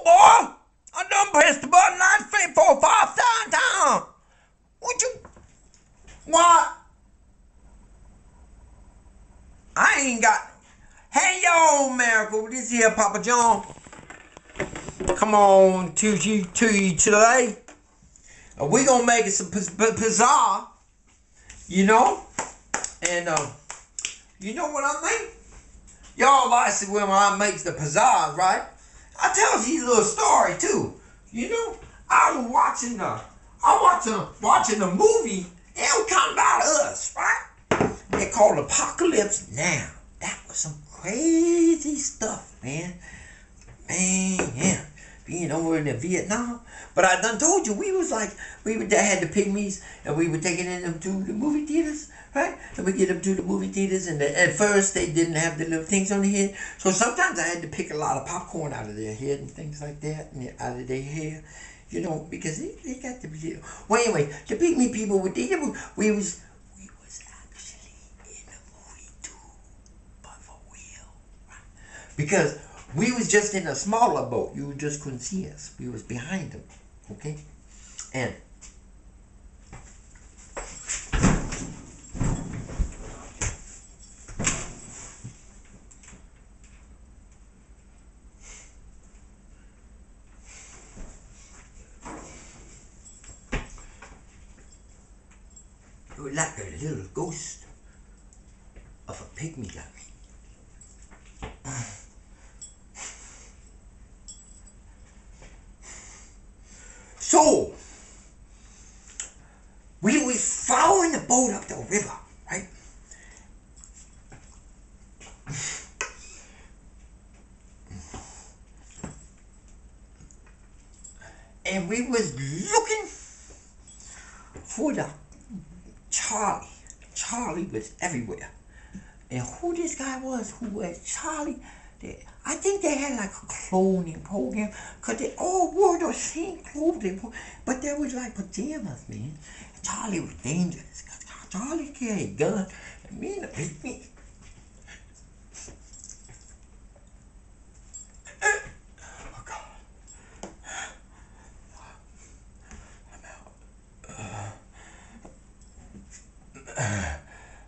boy. I done pressed the button 9, 3, 4, 5 times. What you? What? I ain't got. Hey, yo, Miracle. This here, Papa John. Come on to you today. We gonna make it some pizza. You know? And, you know what I mean? Y'all like it when I make the pizzazz, right? I tell you a little story too. You know, I was watching a movie. It was kind of about us, right? They called Apocalypse Now. That was some crazy stuff, man. Man, being over in Vietnam. But I done told you, we had the pygmies, and we were taking them to the movie theaters, right? And we get them to the movie theaters, and at first they didn't have the little things on the head. So sometimes I had to pick a lot of popcorn out of their head and things like that, and out of their hair, you know, because they got the little. Well, anyway, the pygmy people we was actually in the movie too, but for real, right? Because we was just in a smaller boat. You just couldn't see us. We was behind them. Okay? And it was like a little ghost of a pygmy like me. So, we was following the boat up the river, right? And we was looking for the Charlie. Charlie was everywhere. And who this guy was, who was Charlie, I think they had like a cloning program, because they all wore the same clothing, but there was like pajamas, man. Charlie was dangerous, because Charlie carried a gun, and me and the pygmy. Oh, God. I'm out.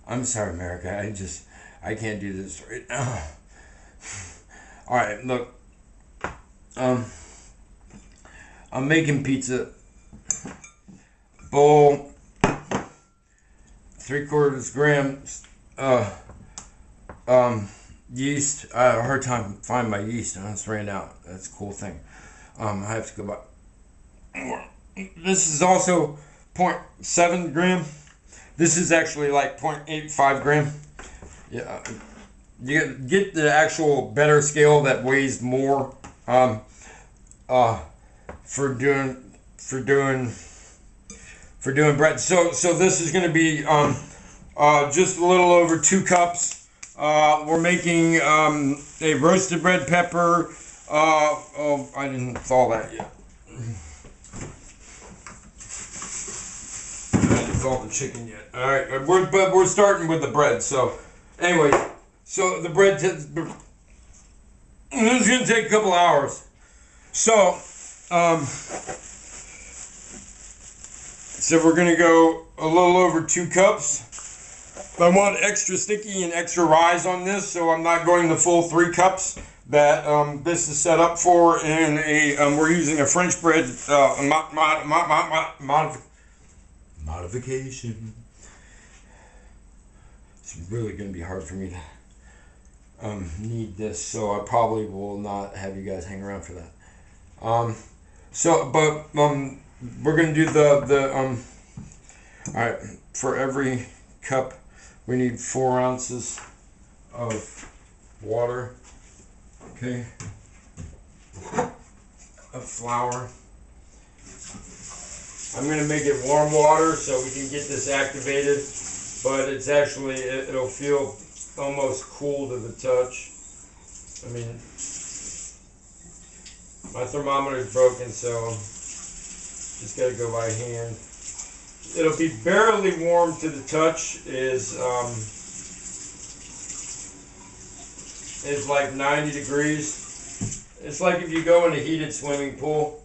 I'm sorry, America. I can't do this right now. All right, look. I'm making pizza. Bowl, 3/4 grams. Yeast. I had a hard time finding my yeast. I just ran out. That's a cool thing. I have to go back. This is also 0.7 gram. This is actually like 0.85 gram. Yeah. You get the actual better scale that weighs more for doing bread. So this is going to be just a little over 2 cups. We're making a roasted red pepper. Oh, I didn't thaw that yet. I didn't thaw the chicken yet. All right, but we're starting with the bread. So anyway. So the bread, this is going to take a couple hours. So, we're going to go a little over 2 cups. I want extra sticky and extra rise on this, so I'm not going the full 3 cups that this is set up for. And we're using a French bread modification. It's really going to be hard for me to need this, so I probably will not have you guys hang around for that. We're gonna do the all right, for every cup we need 4 ounces of water, okay, of flour. I'm gonna make it warm water so we can get this activated, but it's actually, it'll feel almost cool to the touch. I mean, my thermometer is broken, so just gotta go by hand. It'll be barely warm to the touch. Is like 90 degrees. It's like if you go in a heated swimming pool.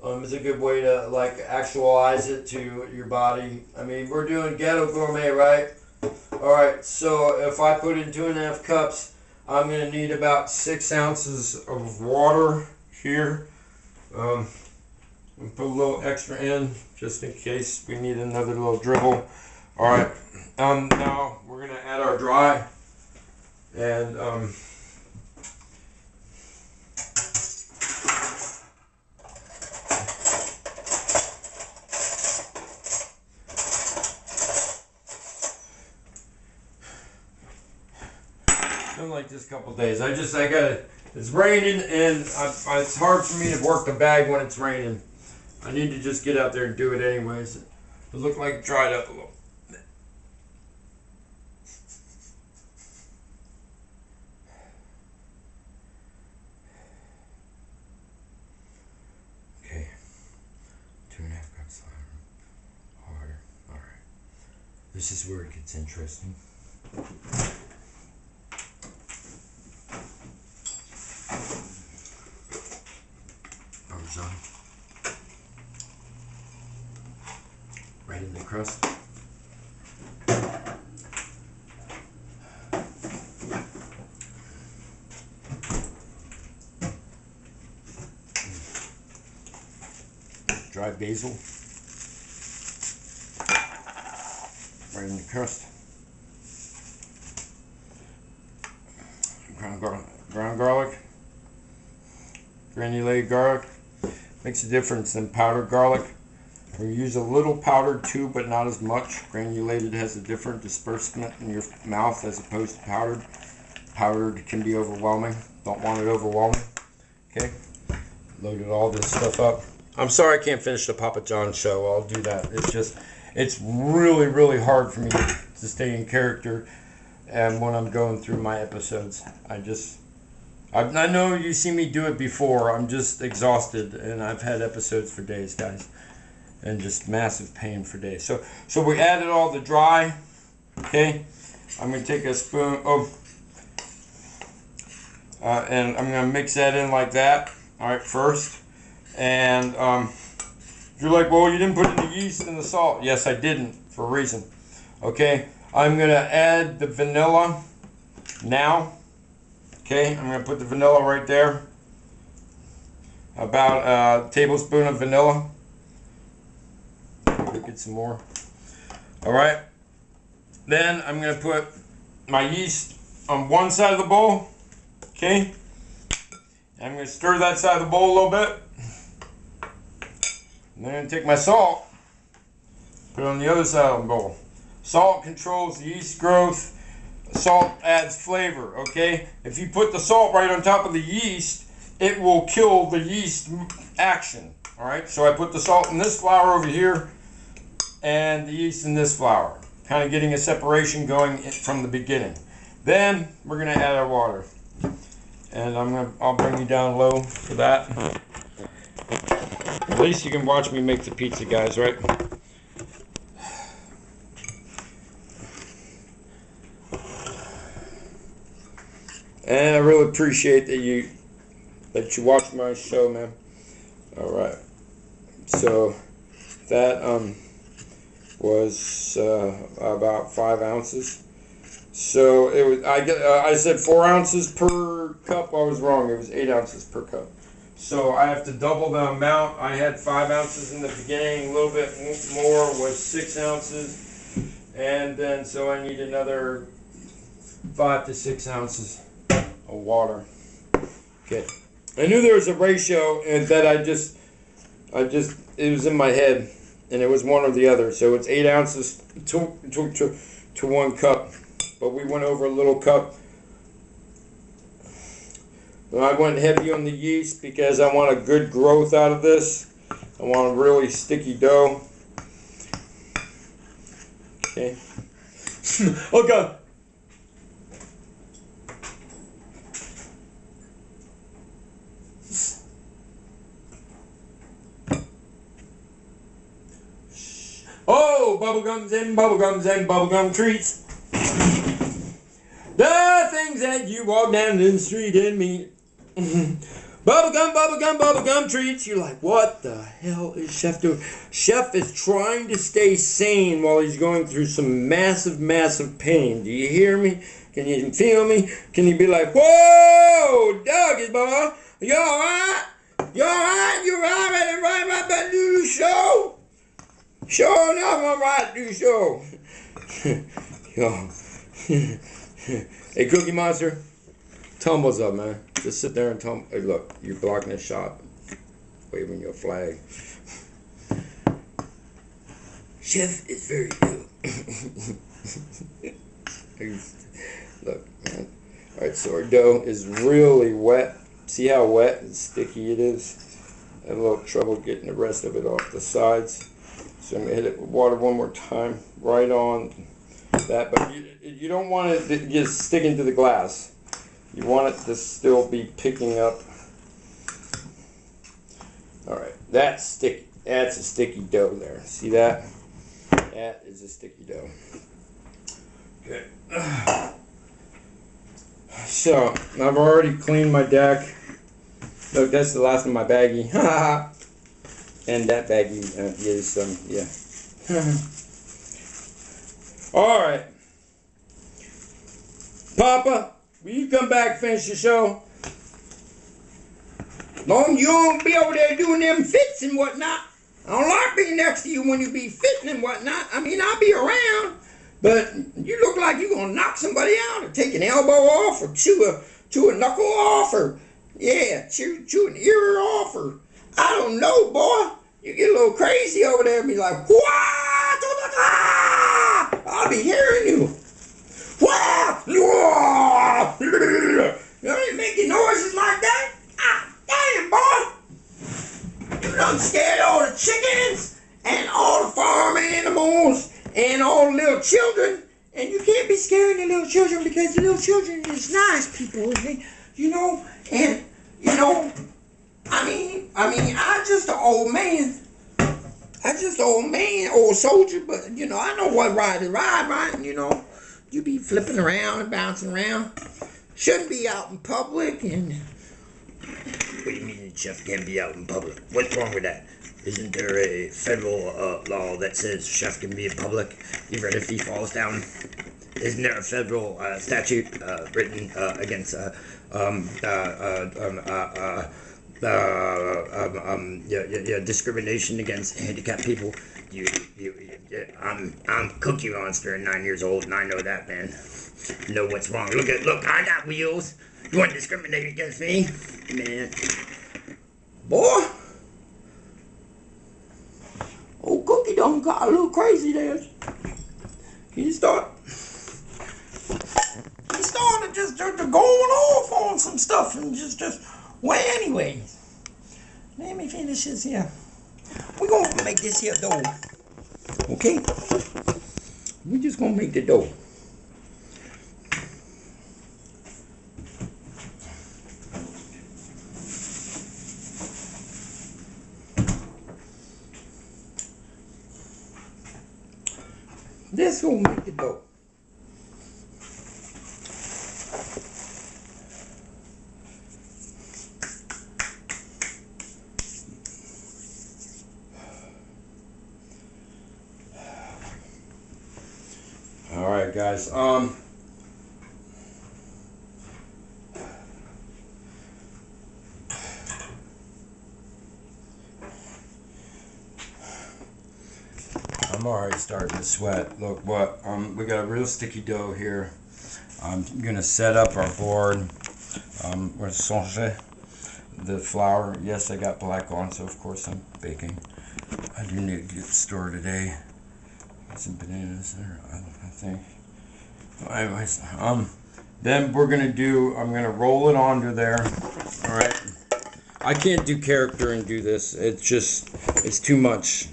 It's a good way to like actualize it to your body. I mean, we're doing Ghetto Gourmet, right? All right. So if I put in 2.5 cups, I'm gonna need about 6 ounces of water here. And put a little extra in just in case we need another little dribble. All right. Now we're gonna add our dry, and been like this a couple days. I gotta. It's raining, and it's hard for me to work the bag when it's raining. I need to just get out there and do it anyways. It looked like it dried up a little. Okay, 2.5 cups water. All right, this is where it gets interesting. Right in the crust. Dry basil. Right in the crust. Ground garlic. Granulated garlic. Makes a difference than powdered garlic. We use a little powdered too, but not as much. Granulated has a different disbursement in your mouth as opposed to powdered. Powdered can be overwhelming. Don't want it overwhelming. Okay. Loaded all this stuff up. I'm sorry I can't finish the Papa John show. I'll do that. It's really, really hard for me to stay in character, and when I'm going through my episodes, I know you see me do it before. I'm just exhausted, and I've had episodes for days, guys, and just massive pain for days. So we added all the dry. Okay, I'm gonna take a spoon. And I'm gonna mix that in like that. All right, first. And you're like, well, you didn't put in the yeast and the salt. Yes, I didn't, for a reason. Okay, I'm gonna add the vanilla now. Okay, I'm going to put the vanilla right there. About a tablespoon of vanilla. Get some more. Alright. Then I'm going to put my yeast on one side of the bowl. Okay. I'm going to stir that side of the bowl a little bit. And then I'm going to take my salt. Put it on the other side of the bowl. Salt controls the yeast growth. Salt adds flavor, okay? If you put the salt right on top of the yeast, it will kill the yeast action, all right? So I put the salt in this flour over here and the yeast in this flour, kind of getting a separation going from the beginning. Then we're gonna add our water. And I'll bring you down low for that. At least you can watch me make the pizza, guys, right? And I really appreciate that you watch my show, man. All right. So that was about 5 ounces. So it was. I said 4 ounces per cup. I was wrong. It was 8 ounces per cup. So I have to double the amount. I had 5 ounces in the beginning. A little bit more was 6 ounces, and then so I need another 5 to 6 ounces of water. Okay. I knew there was a ratio, and that it was in my head, and it was one or the other. So it's 8 ounces to 1 cup, but we went over a little cup. But I went heavy on the yeast because I want a good growth out of this. I want a really sticky dough. Okay. Oh God. Oh, bubblegums and bubblegum treats. The things that you walk down the street and meet. Bubblegum treats. You're like, what the hell is Chef doing? Chef is trying to stay sane while he's going through some massive, massive pain. Do you hear me? Can you feel me? Can you be like, whoa, Dougie, boy, you alright? You alright? You alright? Right about to do the show? Sure enough, I'm right to do the show. Yo. Hey, Cookie Monster. Tumbles up, man. Just sit there and tumble. Hey, look, you're blocking a shot. Waving your flag. Chef is very ill. Look, man. Alright, so our dough is really wet. See how wet and sticky it is? I had a little trouble getting the rest of it off the sides. So I'm going to hit it with water one more time. Right on that. But you don't want it to just stick into the glass. You want it to still be picking up. Alright, that's sticky. That's a sticky dough there. See that? That is a sticky dough. Okay. So, I've already cleaned my deck. Look, that's the last of my baggie. And that baggie is some, yeah. Alright. Papa, will you come back and finish the show? Long you don't be over there doing them fits and whatnot. I don't like being next to you when you be fitting and whatnot. I mean, I'll be around, but you look like you're going to knock somebody out or take an elbow off or chew a knuckle off or, yeah, chew an ear off or, I don't know, boy. You get a little crazy over there and be like, what? I'll be hearing you. What? You making noises like that? Ah, damn, boy. You done scared all the chickens and all the farm animals and all the little children. And you can't be scaring the little children because the little children is nice people. You know, and, you know, I mean, I'm just an old man. I'm just an old man, old soldier, but, you know, I know what ride is ride, right? You know, you be flipping around and bouncing around. Shouldn't be out in public and... What do you mean the chef can't be out in public? What's wrong with that? Isn't there a federal law that says chef can be in public even if he falls down? Isn't there a federal statute written against discrimination against handicapped people? I'm Cookie Monster and 9 years old, and I know that, man. Know what's wrong. Look, I got wheels. You want to discriminate against me? Man. Boy. Old Cookie done got a little crazy there. He's starting just going off on some stuff and just well, anyway. Let me finish this here. We're gonna make this here dough. Okay? We're just gonna make the dough. This will make the dough. All right, guys. I'm already starting to sweat. Look what, we got a real sticky dough here. I'm gonna set up our board. We're gonna changer the flour. Yes, I got black on, so of course I'm baking. I do need to get to the store today. Got some bananas there, I think. Well, anyways, then we're gonna I'm gonna roll it onto there. All right. I can't do character and do this. It's too much.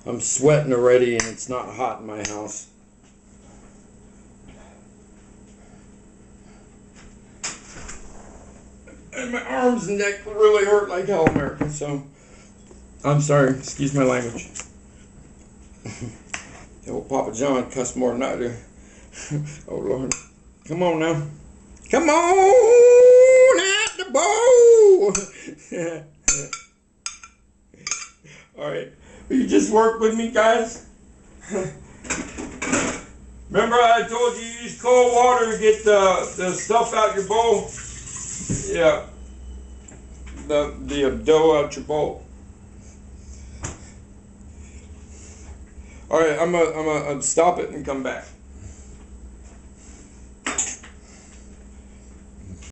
I'm sweating already, and it's not hot in my house. And my arms and neck really hurt like hell, America. So, I'm sorry. Excuse my language. Old Papa John cussed more than I do. Oh, Lord. Come on now. Come on at the Will you just work with me, guys? Remember I told you use cold water to get the stuff out your bowl? Yeah. The dough out your bowl. Alright, I'm gonna stop it and come back.